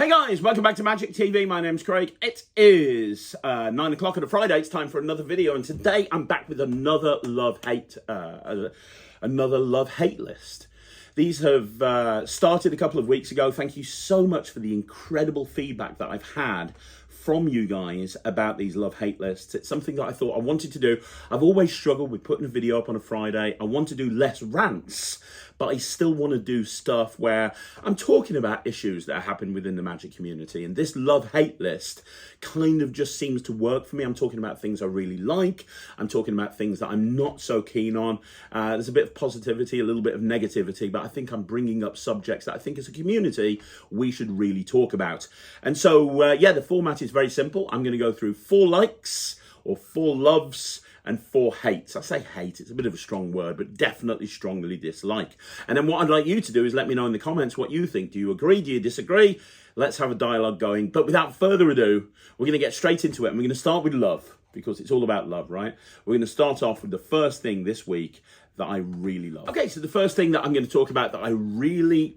Hey guys, welcome back to Magic TV. My name's Craig. It is 9 o'clock on a Friday. It's time for another video, and today I'm back with another love-hate list. These have started a couple of weeks ago. Thank you so much for the incredible feedback that I've had from you guys about these love-hate lists. It's something that I thought I wanted to do. I've always struggled with putting a video up on a Friday. I want to do less rants, but I still want to do stuff where I'm talking about issues that happen within the Magic community. And this love-hate list kind of just seems to work for me. I'm talking about things I really like. I'm talking about things that I'm not so keen on. There's a bit of positivity, a little bit of negativity, but I think I'm bringing up subjects that I think as a community we should really talk about. And so, yeah, the format is very simple. I'm going to go through 4 likes or 4 loves and 4 hates. I say hate, it's a bit of a strong word, but definitely strongly dislike. And then what I'd like you to do is let me know in the comments what you think. Do you agree? Do you disagree? Let's have a dialogue going. But without further ado, we're going to get straight into it. And we're going to start with love, because it's all about love, right? We're going to start off with the first thing this week that I really love. Okay, so the first thing that I'm going to talk about that I really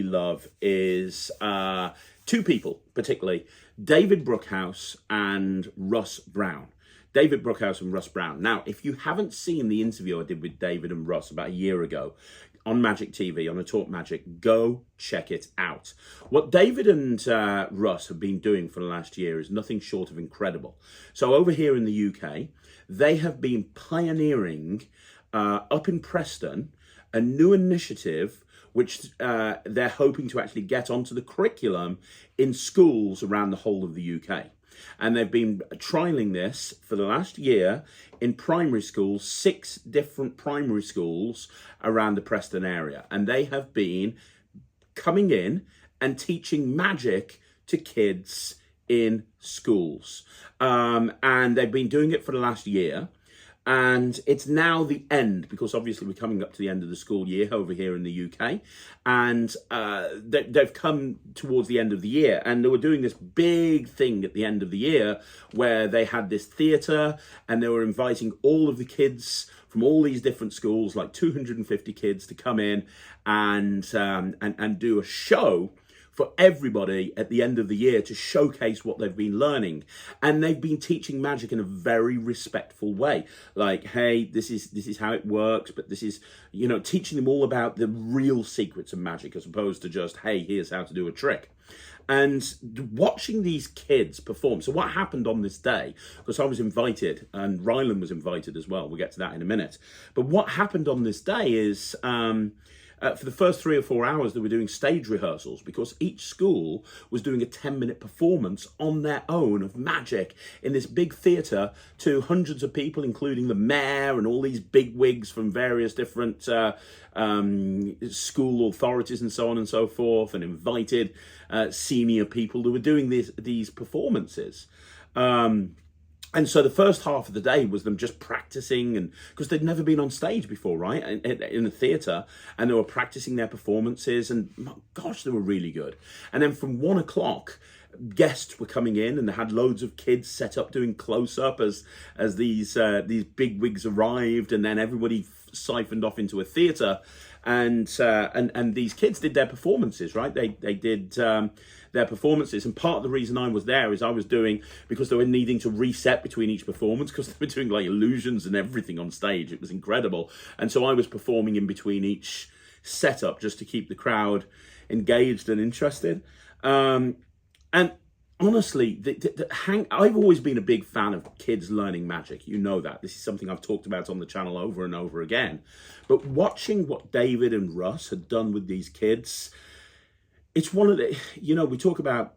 love is 2 people, particularly David Brookhouse and Russ Brown. David Brookhouse and Russ Brown. Now, if you haven't seen the interview I did with David and Russ about a year ago on Magic TV, on A Talk Magic, go check it out. What David and Russ have been doing for the last year is nothing short of incredible. So over here in the UK, they have been pioneering up in Preston a new initiative which they're hoping to actually get onto the curriculum in schools around the whole of the UK. And they've been trialling this for the last year in primary schools, 6 different primary schools around the Preston area. And they have been coming in and teaching magic to kids in schools. And they've been doing it for the last year. And it's now the end, because obviously we're coming up to the end of the school year over here in the UK. And they've come towards the end of the year. And they were doing this big thing at the end of the year where they had this theatre and they were inviting all of the kids from all these different schools, like 250 kids, to come in and do a show for everybody at the end of the year to showcase what they've been learning. And they've been teaching magic in a very respectful way. Like, hey, this is how it works, but this is, you know, teaching them all about the real secrets of magic as opposed to just, hey, here's how to do a trick. And watching these kids perform. So what happened on this day, because I was invited and Rylan was invited as well. We'll get to that in a minute. But what happened on this day is, for the first 3 or 4 hours, they were doing stage rehearsals because each school was doing a 10-minute performance on their own of magic in this big theatre to hundreds of people, including the mayor and all these big wigs from various different school authorities and so on and so forth, and invited senior people who were doing these performances. And so the first half of the day was them just practicing, and because they'd never been on stage before, right, in the theatre, and they were practicing their performances, and my gosh, they were really good. And then from 1 o'clock, guests were coming in, and they had loads of kids set up doing close-up as these big wigs arrived, and then everybody siphoned off into a theatre, and these kids did their performances, right? They did their performances, and part of the reason I was there is I was doing, because they were needing to reset between each performance, because they were doing like illusions and everything on stage. It was incredible. And so I was performing in between each setup just to keep the crowd engaged and interested. And honestly, I've always been a big fan of kids learning magic. You know that. This is something I've talked about on the channel over and over again. But watching what David and Russ had done with these kids, it's one of the, you know, we talk about,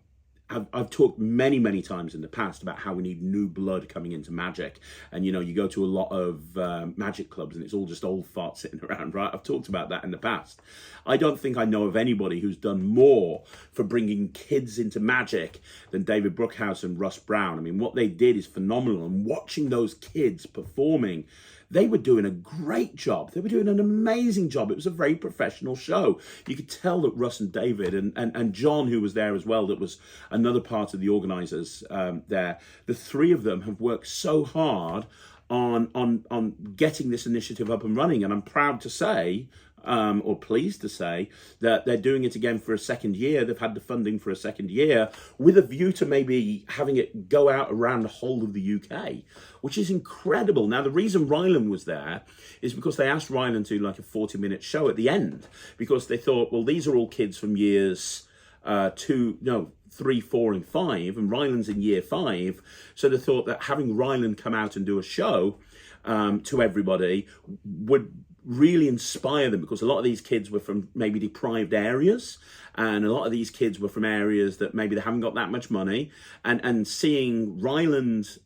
I've talked many times in the past about how we need new blood coming into magic. And, you know, you go to a lot of magic clubs and it's all just old farts sitting around, right? I've talked about that in the past. I don't think I know of anybody who's done more for bringing kids into magic than David Brookhouse and Russ Brown. I mean, what they did is phenomenal. And watching those kids performing, they were doing a great job. They were doing an amazing job. It was a very professional show. You could tell that Russ and David and John, who was there as well, that was another part of the organisers there, the 3 of them have worked so hard on getting this initiative up and running. And I'm proud to say, or pleased to say, that they're doing it again for a second year. They've had the funding for a second year with a view to maybe having it go out around the whole of the UK, which is incredible. Now, the reason Ryland was there is because they asked Ryland to do like a 40-minute show at the end, because they thought, well, these are all kids from years 3, 4, and 5, and Ryland's in year 5. So they thought that having Ryland come out and do a show to everybody would really inspire them, because a lot of these kids were from maybe deprived areas, and a lot of these kids were from areas that maybe they haven't got that much money, and seeing Ryland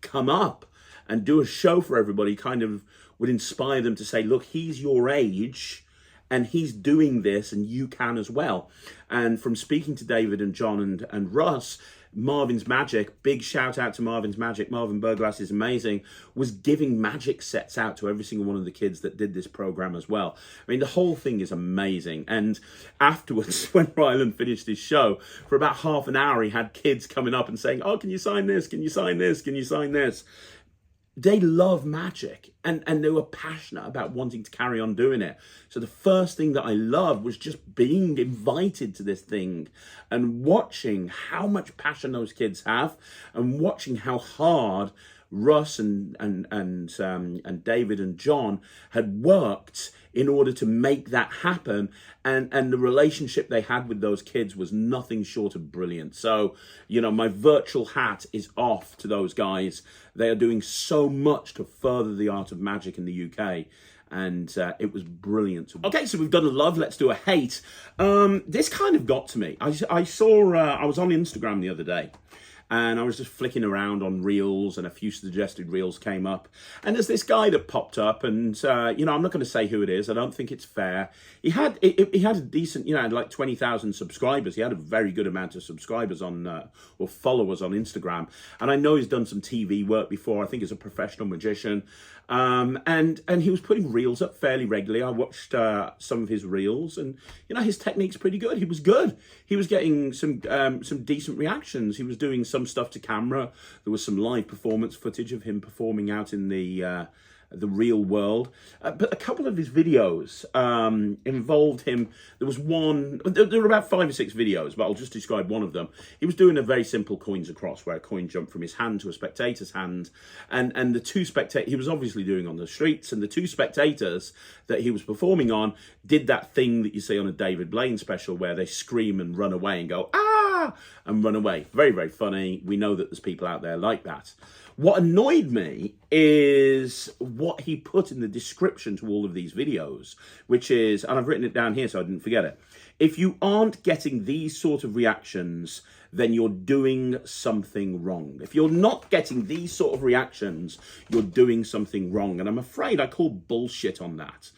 come up and do a show for everybody kind of would inspire them to say, look, he's your age and he's doing this and you can as well. And from speaking to David and John and Russ, Marvin's Magic, big shout out to Marvin's Magic, Marvin Burglass is amazing, was giving magic sets out to every single one of the kids that did this program as well. I mean, the whole thing is amazing. And afterwards, when Ryland finished his show, for about half an hour, he had kids coming up and saying, oh, can you sign this? Can you sign this? Can you sign this? They love magic, and they were passionate about wanting to carry on doing it. So the first thing that I loved was just being invited to this thing and watching how much passion those kids have, and watching how hard Russ and David and John had worked in order to make that happen, and the relationship they had with those kids was nothing short of brilliant. So, you know, my virtual hat is off to those guys. They are doing so much to further the art of magic in the UK, and it was brilliant. Okay, so we've done a love, let's do a hate. This kind of got to me. I saw, I was on Instagram the other day, and I was just flicking around on reels, and a few suggested reels came up. And there's this guy that popped up, and you know, I'm not going to say who it is. I don't think it's fair. He had a decent, you know, like 20,000 subscribers. He had a very good amount of subscribers on or followers on Instagram. And I know he's done some TV work before. I think he's a professional magician. And he was putting reels up fairly regularly. I watched some of his reels, and you know, his technique's pretty good. He was good. He was getting some decent reactions. He was doing some stuff to camera. There was some live performance footage of him performing out in the real world. But a couple of his videos involved him. There was one, there were about 5 or 6 videos, but I'll just describe one of them. He was doing a very simple coins across, where a coin jumped from his hand to a spectator's hand. And the two spectators, he was obviously doing on the streets, and the two spectators that he was performing on did that thing that you see on a David Blaine special, where they scream and run away and go, ah, and run away. Very, very funny. We know that there's people out there like that. What annoyed me is what he put in the description to all of these videos, which is, and I've written it down here so I didn't forget it. If you aren't getting these sort of reactions, then you're doing something wrong. If you're not getting these sort of reactions, you're doing something wrong. And I'm afraid I call bullshit on that.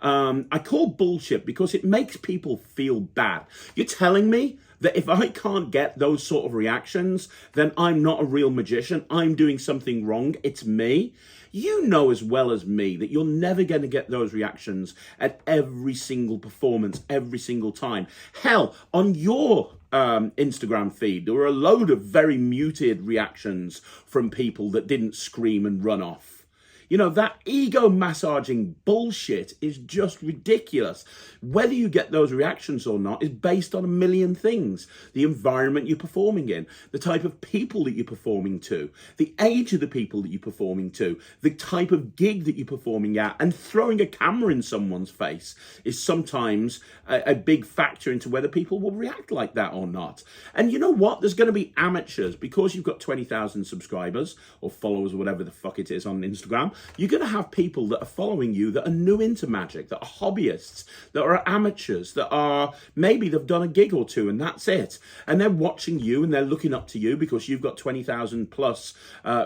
I call bullshit because it makes people feel bad. You're telling me that if I can't get those sort of reactions, then I'm not a real magician. I'm doing something wrong. It's me. You know as well as me that you're never going to get those reactions at every single performance, every single time. Hell, on your Instagram feed, there were a load of very muted reactions from people that didn't scream and run off. You know, that ego massaging bullshit is just ridiculous. Whether you get those reactions or not is based on a million things. The environment you're performing in, the type of people that you're performing to, the age of the people that you're performing to, the type of gig that you're performing at, and throwing a camera in someone's face is sometimes a big factor into whether people will react like that or not. And you know what? There's going to be amateurs, because you've got 20,000 subscribers or followers or whatever the fuck it is on Instagram. You're going to have people that are following you that are new into magic, that are hobbyists, that are amateurs, that are, maybe they've done a gig or two and that's it. And they're watching you and they're looking up to you because you've got 20,000 plus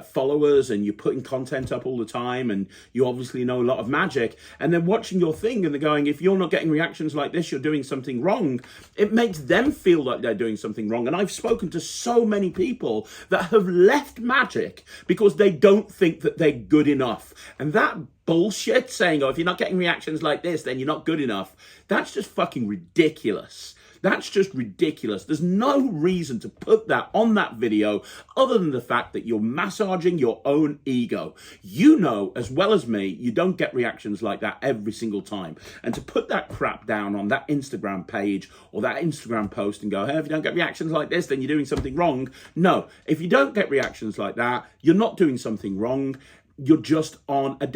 followers and you're putting content up all the time and you obviously know a lot of magic. And they're watching your thing and they're going, if you're not getting reactions like this, you're doing something wrong. It makes them feel like they're doing something wrong. And I've spoken to so many people that have left magic because they don't think that they're good enough. And that bullshit saying, oh, if you're not getting reactions like this, then you're not good enough. That's just fucking ridiculous. That's just ridiculous. There's no reason to put that on that video other than the fact that you're massaging your own ego. You know as well as me, you don't get reactions like that every single time. And to put that crap down on that Instagram page or that Instagram post and go, hey, if you don't get reactions like this, then you're doing something wrong. No, if you don't get reactions like that, you're not doing something wrong. You're just on a,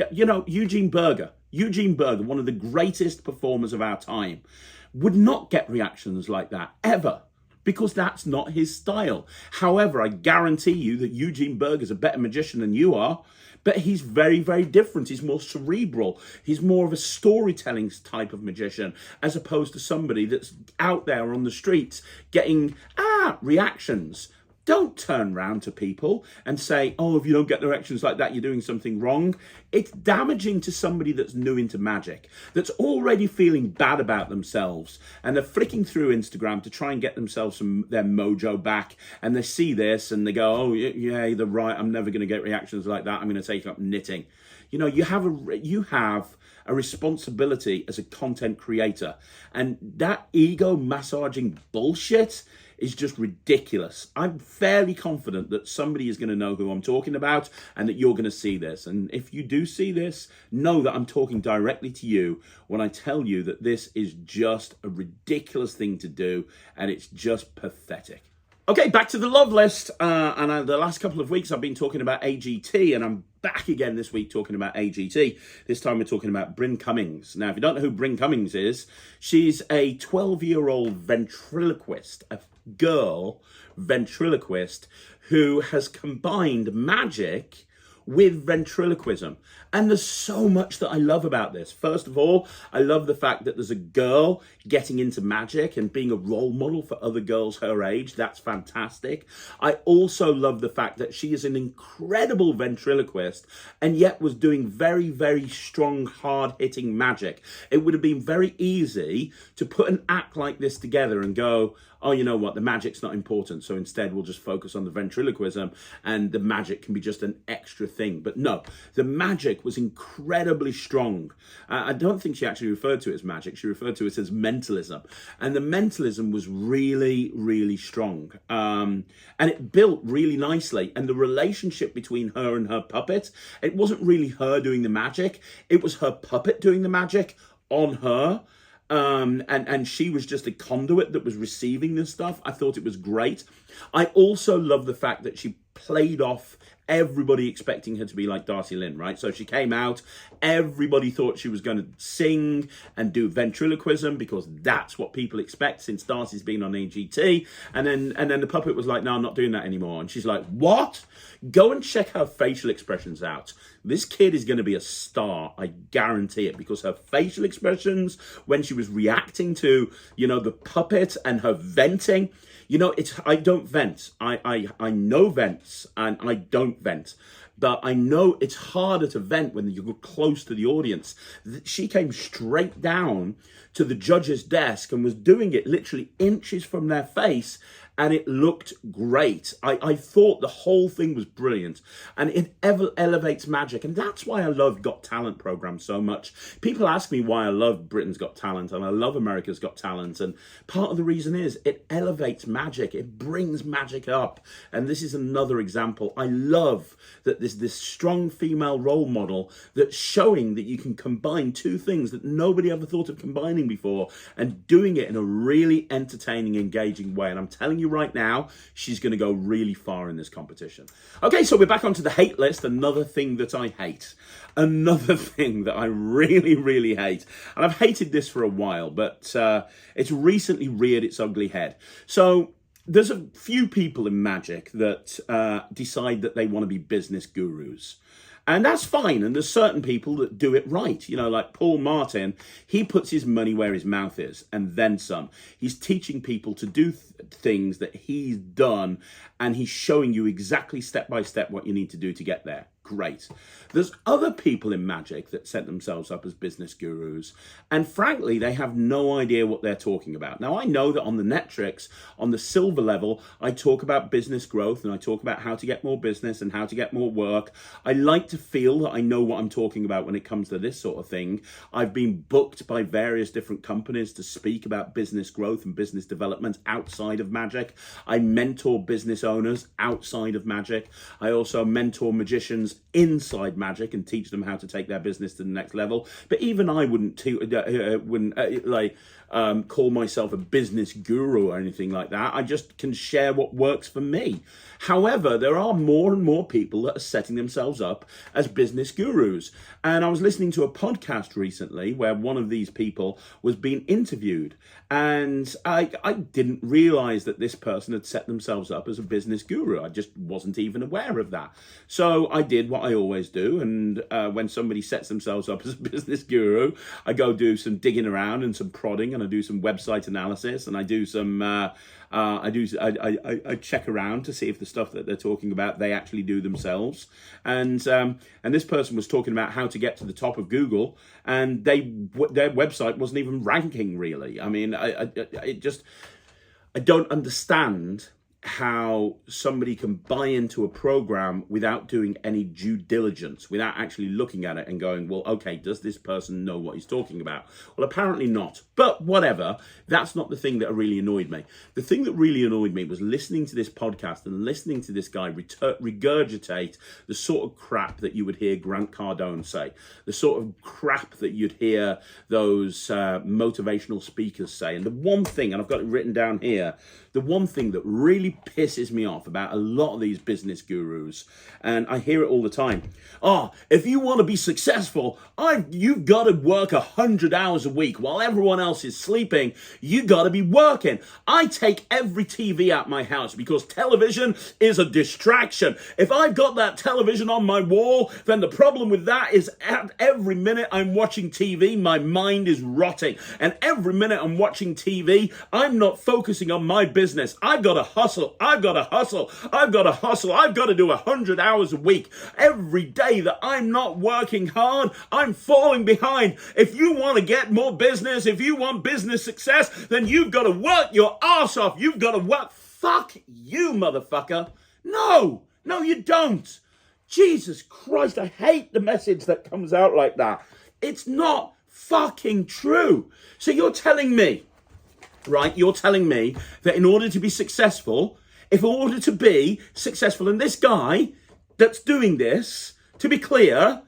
Eugene Burger, one of the greatest performers of our time, would not get reactions like that ever, because that's not his style. However, I guarantee you that Eugene Burger's a better magician than you are, but he's very, very different. He's more cerebral. He's more of a storytelling type of magician, as opposed to somebody that's out there on the streets getting reactions. Don't turn round to people and say, oh, if you don't get the reactions like that, you're doing something wrong. It's damaging to somebody that's new into magic, that's already feeling bad about themselves, and they're flicking through Instagram to try and get themselves their mojo back, and they see this and they go, oh, yeah, they're right, I'm never going to get reactions like that, I'm going to take up knitting. You have a responsibility as a content creator, and that ego massaging bullshit is just ridiculous. I'm fairly confident that somebody is going to know who I'm talking about and that you're going to see this. And if you do see this, know that I'm talking directly to you when I tell you that this is just a ridiculous thing to do, and it's just pathetic. Okay, back to the love list. The last couple of weeks I've been talking about AGT, and I'm back again this week talking about AGT. This time we're talking about Byrnn Cummings. Now, if you don't know who Byrnn Cummings is, she's a 12-year-old ventriloquist, a girl ventriloquist who has combined magic with ventriloquism. And there's so much that I love about this. First of all, I love the fact that there's a girl getting into magic and being a role model for other girls her age. That's fantastic. I also love the fact that she is an incredible ventriloquist and yet was doing very, very strong, hard-hitting magic. It would have been very easy to put an act like this together and go, oh, you know what, the magic's not important, so instead we'll just focus on the ventriloquism and the magic can be just an extra thing. But no, the magic was incredibly strong. I don't think she actually referred to it as magic, she referred to it as mentalism. And the mentalism was really, really strong. And it built really nicely. And the relationship between her and her puppet, it wasn't really her doing the magic, it was her puppet doing the magic on her. And she was just a conduit that was receiving this stuff. I thought it was great. I also love the fact that she played off everybody expecting her to be like Darcy Lynn, right? So she came out, everybody thought she was going to sing and do ventriloquism because that's what people expect since Darcy's been on AGT. And then the puppet was like, no, I'm not doing that anymore. And she's like, what? Go and check her facial expressions out. This kid is going to be a star, I guarantee it, because her facial expressions when she was reacting to, the puppet and her venting, I don't vent. I know vents and I don't vent. But I know it's harder to vent when you're close to the audience. She came straight down to the judge's desk and was doing it literally inches from their face, and it looked great. I thought the whole thing was brilliant, and it elevates magic, and that's why I love Got Talent programs so much. People ask me why I love Britain's Got Talent and I love America's Got Talent, and part of the reason is it elevates magic, it brings magic up, and this is another example. I love that there's this strong female role model that's showing that you can combine two things that nobody ever thought of combining before, and doing it in a really entertaining, engaging way. And I'm telling you right now, she's going to go really far in this competition. Okay, so we're back onto the hate list. Another thing that I hate. Another thing that I really, really hate. And I've hated this for a while, but it's recently reared its ugly head. So there's a few people in magic that decide that they want to be business gurus. And that's fine. And there's certain people that do it right. Like Paul Martin, he puts his money where his mouth is and then some. He's teaching people to do things that he's done, and he's showing you exactly step by step what you need to do to get there. great. There's other people in magic that set themselves up as business gurus, and frankly, they have no idea what they're talking about. Now, I know that on the Netrix, on the silver level, I talk about business growth and I talk about how to get more business and how to get more work. I like to feel that I know what I'm talking about when it comes to this sort of thing. I've been booked by various different companies to speak about business growth and business development outside of magic. I mentor business owners outside of magic. I also mentor magicians inside magic and teach them how to take their business to the next level. But even I wouldn't call myself a business guru or anything like that. I just can share what works for me. However, there are more and more people that are setting themselves up as business gurus. And I was listening to a podcast recently where one of these people was being interviewed. And I didn't realize that this person had set themselves up as a business guru. I just wasn't even aware of that. So I did what I always do. And when somebody sets themselves up as a business guru, I go do some digging around and some prodding, and I do some website analysis, and I do some I check around to see if the stuff that they're talking about they actually do themselves. And this person was talking about how to get to the top of Google, and their website wasn't even ranking really. I mean, I don't understand how somebody can buy into a program without doing any due diligence, without actually looking at it and going, well, okay, does this person know what he's talking about? Well, apparently not. But whatever, that's not the thing that really annoyed me. The thing that really annoyed me was listening to this podcast and listening to this guy regurgitate the sort of crap that you would hear Grant Cardone say, the sort of crap that you'd hear those motivational speakers say. And the one thing, and I've got it written down here, the one thing that really pisses me off about a lot of these business gurus, and I hear it all the time. If you want to be successful, you've got to work 100 hours a week while everyone else is sleeping. You got to be working. I take every TV out my house because television is a distraction. If I've got that television on my wall, then the problem with that is at every minute I'm watching TV, my mind is rotting. And every minute I'm watching TV, I'm not focusing on my business. I've got to hustle. I've got to hustle. I've got to hustle. I've got to do 100 hours a week. Every day that I'm not working hard, I'm falling behind. If you want to get more business, if you want business success, then you've got to work your ass off. You've got to work. Fuck you, motherfucker. No, you don't. Jesus Christ, I hate the message that comes out like that. It's not fucking true. So you're telling me, right, that in order to be successful, and this guy that's doing this, to be clear,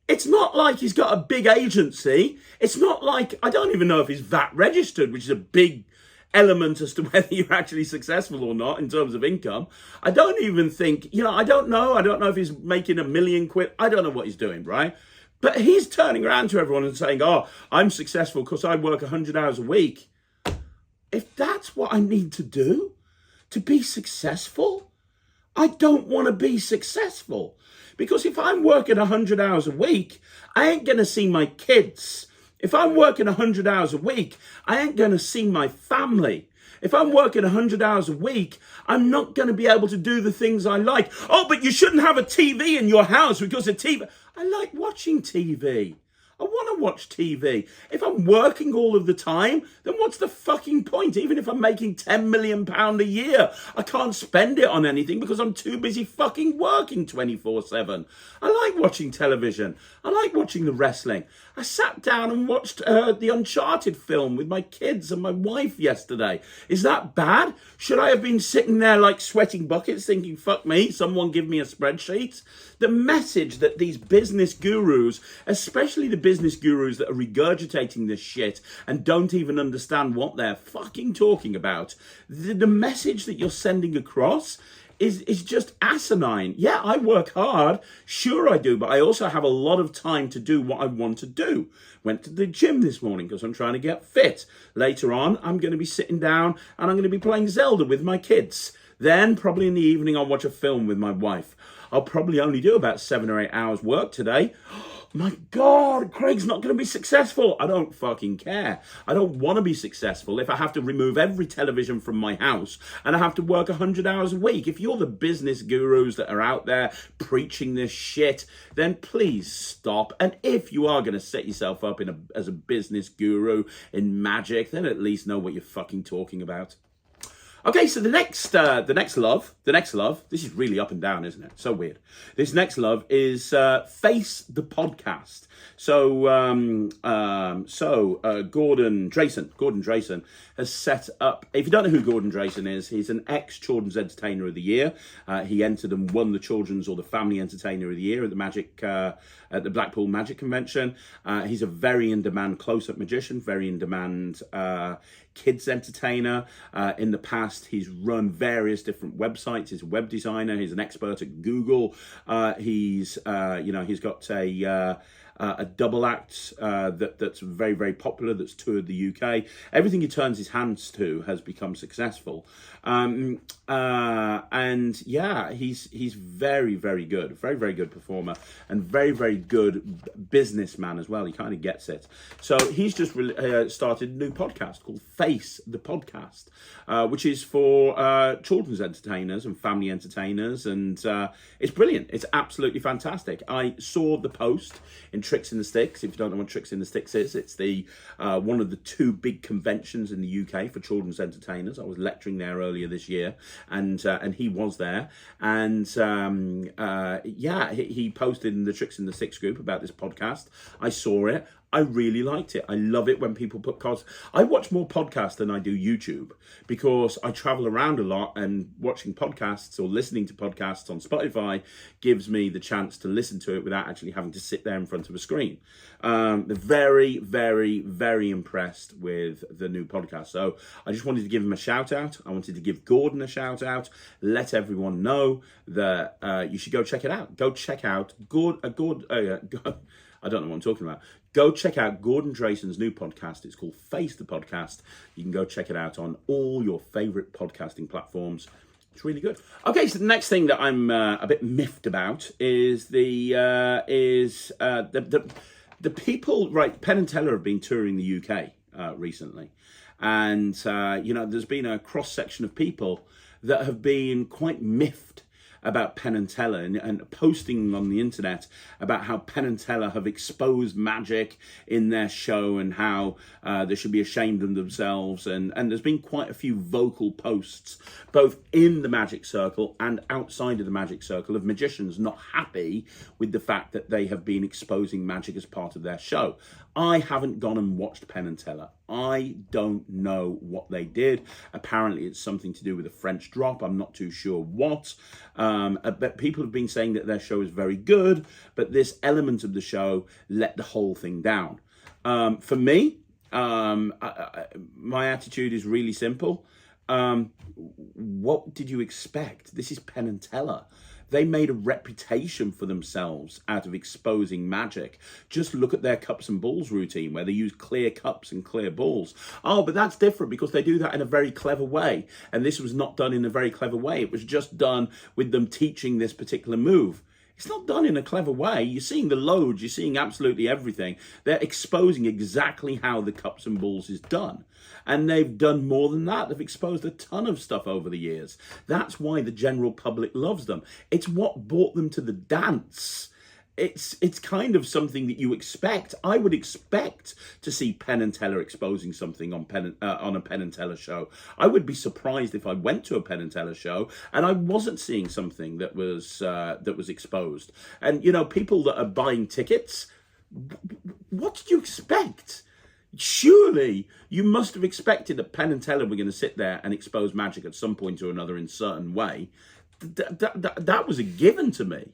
it's not like he's got a big agency. It's not like, I don't even know if he's VAT registered, which is a big element as to whether you're actually successful or not in terms of income. I don't even think, I don't know if he's making £1 million. I don't know what he's doing, right? But he's turning around to everyone and saying, I'm successful because I work 100 hours a week. If that's what I need to do to be successful, I don't want to be successful. Because if I'm working 100 hours a week, I ain't going to see my kids. If I'm working 100 hours a week, I ain't going to see my family. If I'm working 100 hours a week, I'm not going to be able to do the things I like. But you shouldn't have a TV in your house because a TV... I like watching TV. I want to watch TV. If I'm working all of the time, then what's the fucking point? Even if I'm making £10 million a year, I can't spend it on anything because I'm too busy fucking working 24/7. I like watching television. I like watching the wrestling. I sat down and watched the Uncharted film with my kids and my wife yesterday. Is that bad? Should I have been sitting there like sweating buckets thinking, fuck me, someone give me a spreadsheet? The message that these business gurus, especially the business gurus that are regurgitating this shit and don't even understand what they're fucking talking about, the message that you're sending across is just asinine. Yeah, I work hard. Sure I do, but I also have a lot of time to do what I want to do. Went to the gym this morning because I'm trying to get fit. Later on, I'm going to be sitting down and I'm going to be playing Zelda with my kids. Then probably in the evening, I'll watch a film with my wife. I'll probably only do about 7 or 8 hours work today. My God, Craig's not going to be successful. I don't fucking care. I don't want to be successful if I have to remove every television from my house and I have to work 100 hours a week. If you're the business gurus that are out there preaching this shit, then please stop. And if you are going to set yourself up as a business guru in magic, then at least know what you're fucking talking about. Okay, so the next love, this is really up and down, isn't it? So weird. This next love is Face the Podcast. So Gordon Drayson has set up, if you don't know who Gordon Drayson is, he's an ex-Children's Entertainer of the Year. He entered and won the Children's or the Family Entertainer of the Year at the Blackpool Magic Convention. He's a very in-demand close-up magician, very in-demand kids entertainer. In the past, he's run various different websites. He's a web designer. He's an expert at Google. He's got a double act that's very, very popular, that's toured the UK. Everything he turns his hands to has become successful. And yeah, he's very, very good, very, very good performer and very, very good businessman as well. He kind of gets it. So he's just started a new podcast called Face the Podcast, which is for children's entertainers and family entertainers. And it's brilliant. It's absolutely fantastic. I saw the post in Tricks in the Sticks. If you don't know what Tricks in the Sticks is, it's the one of the two big conventions in the UK for children's entertainers. I was lecturing there earlier this year, and he was there, and he posted in the Tricks in the Sticks group about this podcast. I saw it. I really liked it. I love it when people put podcasts. I watch more podcasts than I do YouTube because I travel around a lot, and watching podcasts or listening to podcasts on Spotify gives me the chance to listen to it without actually having to sit there in front of a screen. Very, very, very impressed with the new podcast. So I just wanted to give him a shout out. I wanted to give Gordon a shout out. Let everyone know that you should go check it out. Go check out I don't know what I'm talking about. Go check out Gordon Drayson's new podcast. It's called Face the Podcast. You can go check it out on all your favorite podcasting platforms. It's really good. Okay, so the next thing that I'm a bit miffed about is the people. Right, Penn and Teller have been touring the UK recently, and there's been a cross section of people that have been quite miffed about Penn and Teller and posting on the internet about how Penn and Teller have exposed magic in their show and how they should be ashamed of themselves. And there's been quite a few vocal posts, both in the magic circle and outside of the magic circle, of magicians not happy with the fact that they have been exposing magic as part of their show. I haven't gone and watched Penn and Teller. I don't know what they did. Apparently it's something to do with a French drop. I'm not too sure what. But people have been saying that their show is very good, but this element of the show let the whole thing down. For me, my attitude is really simple. What did you expect? This is Penn and Teller. They made a reputation for themselves out of exposing magic. Just look at their cups and balls routine, where they use clear cups and clear balls. Oh, but that's different because they do that in a very clever way. And this was not done in a very clever way. It was just done with them teaching this particular move. It's not done in a clever way. You're seeing the loads, you're seeing absolutely everything. They're exposing exactly how the cups and balls is done. And they've done more than that. They've exposed a ton of stuff over the years. That's why the general public loves them. It's what brought them to the dance. It's kind of something that you expect. I would expect to see Penn and Teller exposing something on a Penn and Teller show. I would be surprised if I went to a Penn and Teller show and I wasn't seeing something that was exposed. And people that are buying tickets, what did you expect? Surely you must have expected that Penn and Teller were going to sit there and expose magic at some point or another in a certain way. That was a given to me.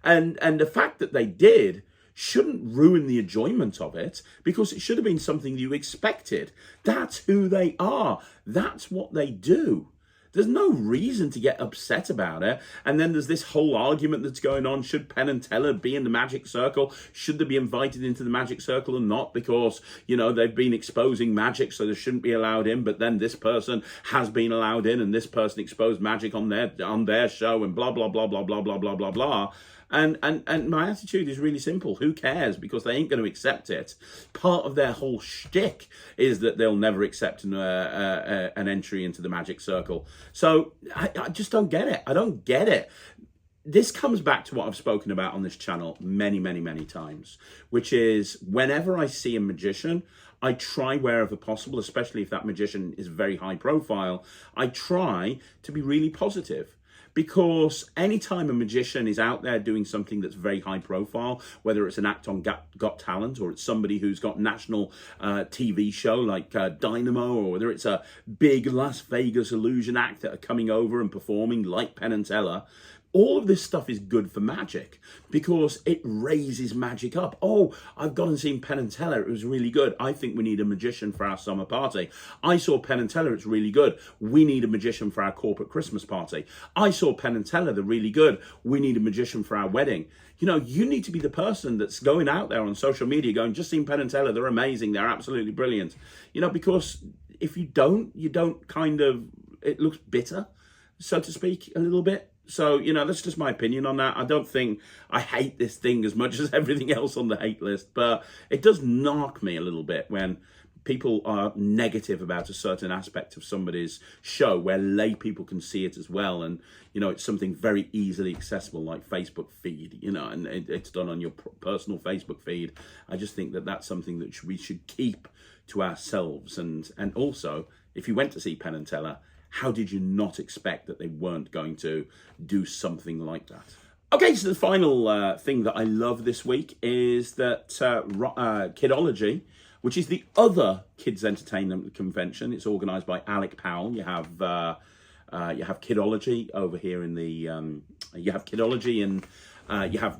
And the fact that they did shouldn't ruin the enjoyment of it, because it should have been something you expected. That's who they are. That's what they do. There's no reason to get upset about it. And then there's this whole argument that's going on. Should Penn and Teller be in the Magic Circle? Should they be invited into the Magic Circle or not? Because, you know, they've been exposing magic, so they shouldn't be allowed in. But then this person has been allowed in, and this person exposed magic on their show, and blah, blah, blah, blah, blah, blah, blah, blah, blah. And my attitude is really simple. Who cares? Because they ain't going to accept it. Part of their whole shtick is that they'll never accept an entry into the Magic Circle. So I just don't get it. I don't get it. This comes back to what I've spoken about on this channel many, many, many times, which is whenever I see a magician, I try wherever possible, especially if that magician is very high profile, I try to be really positive. Because anytime a magician is out there doing something that's very high profile, whether it's an act on Got Talent, or it's somebody who's got national TV show like Dynamo, or whether it's a big Las Vegas illusion act that are coming over and performing like Penn and Teller, all of this stuff is good for magic because it raises magic up. Oh, I've gone and seen Penn and Teller. It was really good. I think we need a magician for our summer party. I saw Penn and Teller. It's really good. We need a magician for our corporate Christmas party. I saw Penn and Teller. They're really good. We need a magician for our wedding. You know, you need to be the person that's going out there on social media going, just seen Penn and Teller. They're amazing. They're absolutely brilliant. You know, because if you don't kind of, it looks bitter, so to speak, a little bit. So, you know, that's just my opinion on that. I don't think I hate this thing as much as everything else on the hate list, but it does knock me a little bit when people are negative about a certain aspect of somebody's show where lay people can see it as well. And, you know, it's something very easily accessible like Facebook feed, you know, and it's done on your personal Facebook feed. I just think that that's something that we should keep to ourselves. And also, if you went to see Penn and Teller, how did you not expect that they weren't going to do something like that? Okay, so the final thing that I love this week is that Kidology, which is the other kids entertainment convention, it's organised by Alec Powell. You have Kidology over here in the you have Kidology and you have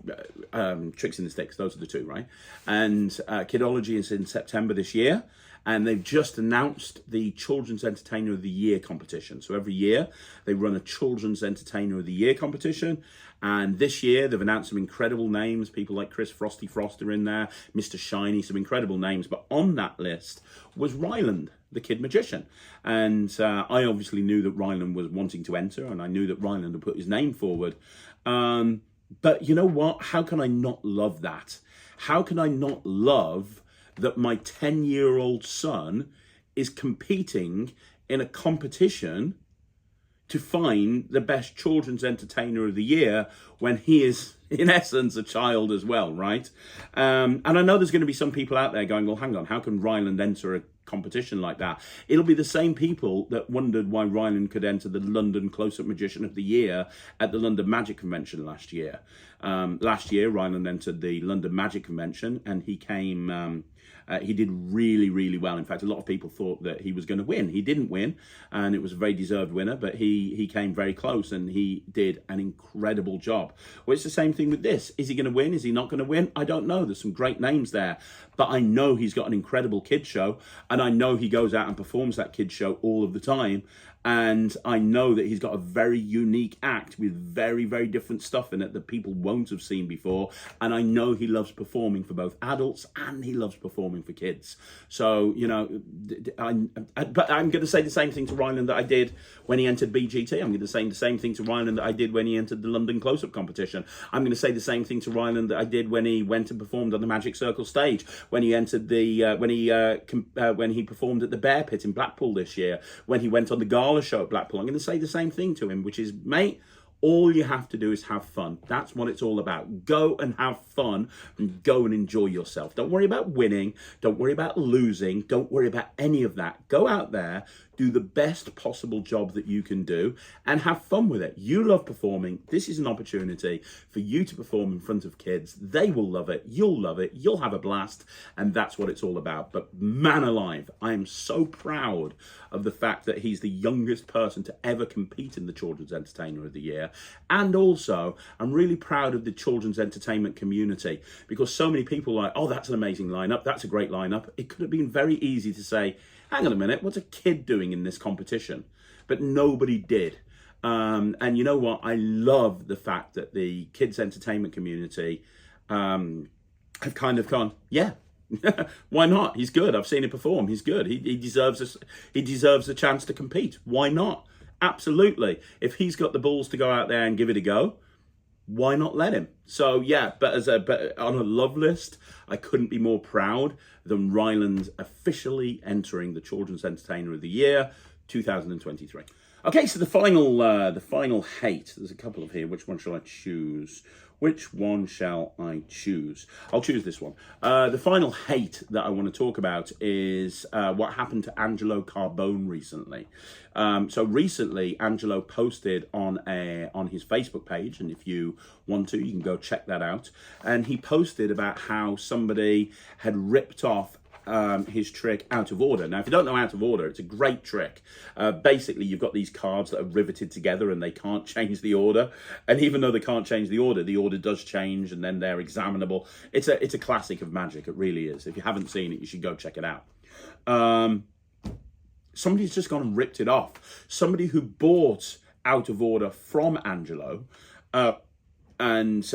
Tricks in the Sticks. Those are the two, right? And Kidology is in September this year. And they've just announced the Children's Entertainer of the Year competition. So every year they run a Children's Entertainer of the Year competition. And this year they've announced some incredible names. People like Chris Frosty Frost are in there, Mr. Shiny, some incredible names. But on that list was Ryland, the kid magician. And I obviously knew that Ryland was wanting to enter, and I knew that Ryland had put his name forward. But you know what? How can I not love that? How can I not love that my 10-year-old son is competing in a competition to find the best children's entertainer of the year when he is, in essence, a child as well, right? And I know there's going to be some people out there going, well, hang on, how can Ryland enter a competition like that? It'll be the same people that wondered why Ryland could enter the London Close-Up Magician of the Year at the London Magic Convention last year. Last year, Ryland entered the London Magic Convention, and he came... he did really, really well. In fact, a lot of people thought that he was going to win. He didn't win, and it was a very deserved winner, but he came very close, and he did an incredible job. Well, it's the same thing with this. Is he going to win? Is he not going to win? I don't know. There's some great names there, but I know he's got an incredible kid show, and I know he goes out and performs that kid show all of the time. And I know that he's got a very unique act with very, very different stuff in it that people won't have seen before. And I know he loves performing for both adults and he loves performing for kids. So, you know, but I'm going to say the same thing to Ryland that I did when he entered BGT. I'm going to say the same thing to Ryland that I did when he entered the London Close-Up competition. I'm going to say the same thing to Ryland that I did when he went and performed on the Magic Circle stage, when he entered the, when he performed at the Bear Pit in Blackpool this year, when he went on the Gala show at Blackpool. I'm going to say the same thing to him, which is, mate, all you have to do is have fun. That's what it's all about. Go and have fun and go and enjoy yourself. Don't worry about winning. Don't worry about losing. Don't worry about any of that. Go out there, do the best possible job that you can do and have fun with it. You love performing. This is an opportunity for you to perform in front of kids. They will love it. You'll love it. You'll have a blast. And that's what it's all about. But man alive, I am so proud of the fact that he's the youngest person to ever compete in the Children's Entertainer of the Year. And also, I'm really proud of the children's entertainment community because so many people are like, oh, that's an amazing lineup. That's a great lineup. It could have been very easy to say, hang on a minute, what's a kid doing in this competition? but nobody did. And you know what? I love the fact that the kids entertainment community have kind of gone, yeah, why not? He's good. I've seen him perform. He's good. He deserves a chance to compete. Why not? Absolutely. If he's got the balls to go out there and give it a go, why not let him? So yeah, but on a love list, I couldn't be more proud than Ryland officially entering the Children's Entertainer of the Year 2023. Okay, so the final hate. There's a couple of here. Which one shall I choose? Which one shall I choose? I'll choose this one. The final hate that I want to talk about is what happened to Angelo Carbone recently. So recently, Angelo posted on his Facebook page, and if you want to, you can go check that out. And he posted about how somebody had ripped off his trick Out of Order. Now, if you don't know Out of Order, it's a great trick. Basically, you've got these cards that are riveted together and they can't change the order. And even though they can't change the order does change and then they're examinable. It's a classic of magic. It really is. If you haven't seen it, you should go check it out. Somebody's just gone and ripped it off. Somebody who bought Out of Order from Angelo and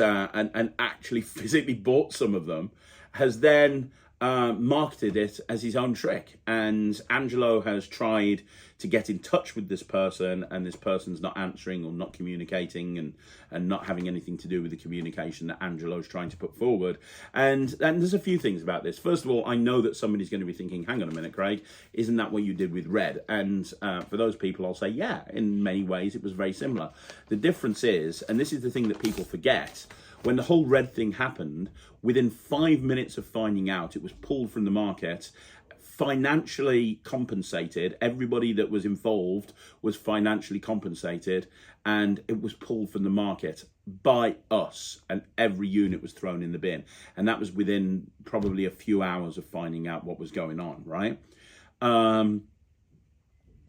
actually physically bought some of them has then marketed it as his own trick, and Angelo has tried to get in touch with this person, and this person's not answering or not communicating and not having anything to do with the communication that Angelo's trying to put forward. And there's a few things about this. First of all, I know that somebody's going to be thinking, hang on a minute, Craig, isn't that what you did with Red? And for those people, I'll say, yeah, in many ways it was very similar. The difference is, and this is the thing that people forget, when the whole Red thing happened, within 5 minutes of finding out, it was pulled from the market, financially compensated. Everybody that was involved was financially compensated, and it was pulled from the market by us, and every unit was thrown in the bin. And that was within probably a few hours of finding out what was going on, right?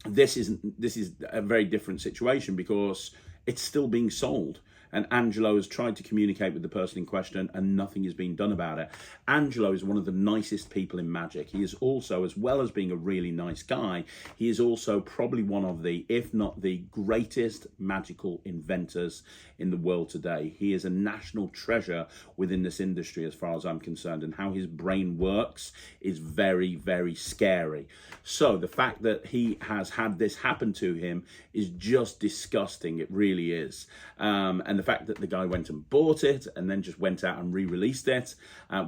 This is a very different situation because it's still being sold. And Angelo has tried to communicate with the person in question and nothing is being done about it. Angelo is one of the nicest people in magic. He is also, as well as being a really nice guy, he is also probably one of the, if not the greatest magical inventors in the world today. He is a national treasure within this industry as far as I'm concerned, and how his brain works is very, very scary. So the fact that he has had this happen to him is just disgusting. It really is. And the fact that the guy went and bought it and then just went out and re-released it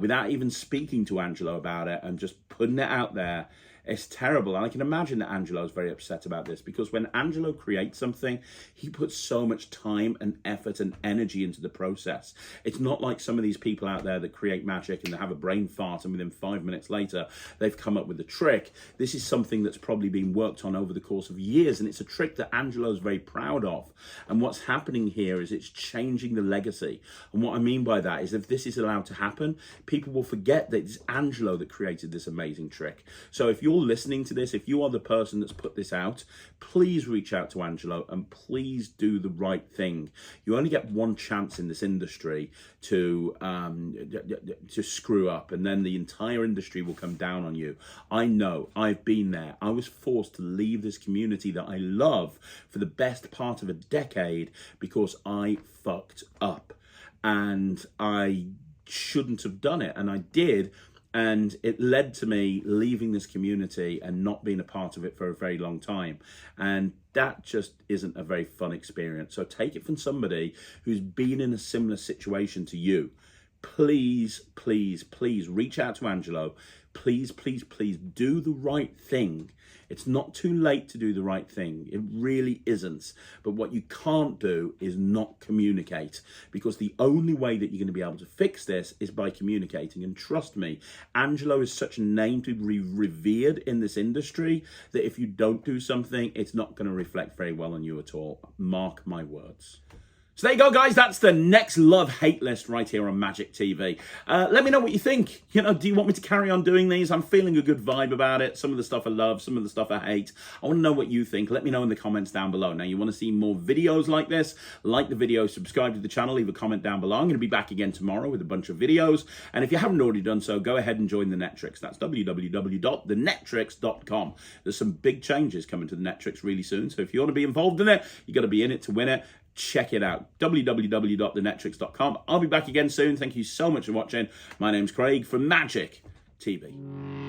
without even speaking to Angelo about it and just putting it out there, it's terrible. And I can imagine that Angelo is very upset about this, because when Angelo creates something, he puts so much time and effort and energy into the process. It's not like some of these people out there that create magic and they have a brain fart and within 5 minutes later, they've come up with the trick. This is something that's probably been worked on over the course of years, and it's a trick that Angelo is very proud of. And what's happening here is it's changing the legacy. And what I mean by that is, if this is allowed to happen, people will forget that it's Angelo that created this amazing trick. So if you're listening to this, if you are the person that's put this out, please reach out to Angelo and please do the right thing. You only get one chance in this industry to screw up, and then the entire industry will come down on you. I know, I've been there. I was forced to leave this community that I love for the best part of a decade because I fucked up, and I shouldn't have done it, and I did. And it led to me leaving this community and not being a part of it for a very long time. And that just isn't a very fun experience. So take it from somebody who's been in a similar situation to you. Please, please, please reach out to Angelo. Please, please, please do the right thing. It's not too late to do the right thing. It really isn't. But what you can't do is not communicate, because the only way that you're going to be able to fix this is by communicating. And trust me, Angelo is such a name to be revered in this industry that if you don't do something, it's not going to reflect very well on you at all. Mark my words. So there you go, guys. That's the next love-hate list right here on Magic TV. Let me know what you think. You know, do you want me to carry on doing these? I'm feeling a good vibe about it. Some of the stuff I love, some of the stuff I hate. I want to know what you think. Let me know in the comments down below. Now, you want to see more videos like this? Like the video, subscribe to the channel, leave a comment down below. I'm going to be back again tomorrow with a bunch of videos. And if you haven't already done so, go ahead and join the Netrix. That's www.thenetrix.com. There's some big changes coming to the Netrix really soon. So if you want to be involved in it, you got to be in it to win it. Check it out, www.thenetrix.com. I'll be back again soon. Thank you so much for watching. My name's Craig from Magic TV.